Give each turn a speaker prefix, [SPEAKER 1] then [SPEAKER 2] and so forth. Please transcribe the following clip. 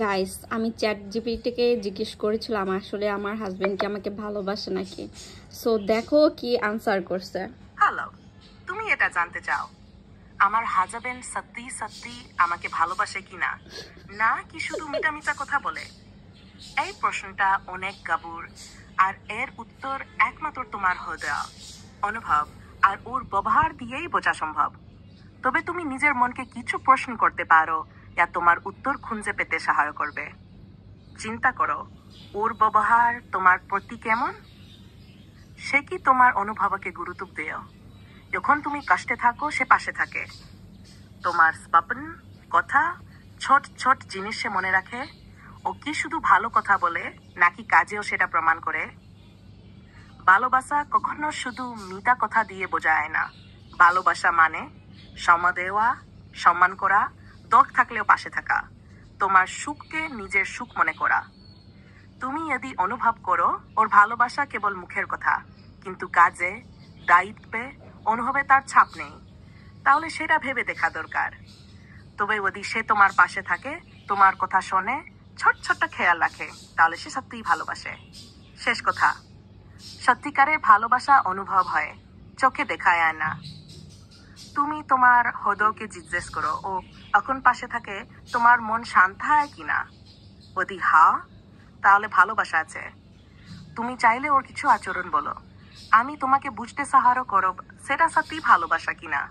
[SPEAKER 1] Guys, আমি chat জিপিটিকে জিজ্ঞেস করেছিলাম আসলে আমার হাজবেন্ড কি আমাকে ভালোবাসে নাকি। সো দেখো কি আনসার করছে।
[SPEAKER 2] হ্যালো, তুমি এটা জানতে চাও আমার হাজবেন্ড সত্যি সত্যি আমাকে ভালোবাসে কিনা, না কি শুধু মিটামিটা কথা বলে? এই প্রশ্নটা অনেক গাবুর, আর এর উত্তর একমাত্র তোমার হৃদয়, অনুভব আর ওর ব্যবহার দিয়েই বোঝা সম্ভব। তবে তুমি নিজের মনকে কিছু প্রশ্ন করতে পারো, যা তোমার উত্তর খুঁজে পেতে সাহায্য করবে। চিন্তা করো, ওর ব্যবহার তোমার প্রতি কেমন? সে কি তোমার অনুভবকে গুরুত্ব দেয়? যখন তুমি কষ্টে থাকো সে পাশে থাকে? তোমার স্বপ্ন, কথা, ছোট ছোট জিনিস সে মনে রাখে? ও কি শুধু ভালো কথা বলে, নাকি কাজেও সেটা প্রমাণ করে? ভালোবাসা কখনো শুধু মিঠা কথা দিয়ে বোঝায় না। ভালোবাসা মানে সময় দেওয়া, সম্মান করা, দুঃখ থাকলেও পাশে থাকা, তোমার সুখকে নিজের সুখ মনে করা। তুমি যদি অনুভব করো ওর ভালোবাসা কেবল মুখের কথা, কিন্তু কাজে, দায়িত্বে, অনুভবে তার ছাপ নেই, তাহলে সেটা ভেবে দেখা দরকার। তবে যদি সে তোমার পাশে থাকে, তোমার কথা শোনে, ছোট ছোট খেয়াল রাখে, তাহলে সে সত্যিই ভালোবাসে। শেষ কথা, সত্যিকারের ভালোবাসা অনুভব হয়, চোখে দেখা যায় না। তুমি তোমার হৃদয়কে জিজ্ঞেস করো, ও এখন পাশে থাকে, তোমার মন শান্ত হয় কিনা? যদি হ্যাঁ, তাহলে ভালোবাসা আছে। তুমি চাইলে ওর কিছু আচরণ বলো, আমি তোমাকে বুঝতে সাহায্য করব, সেটা সত্যি ভালোবাসা কিনা।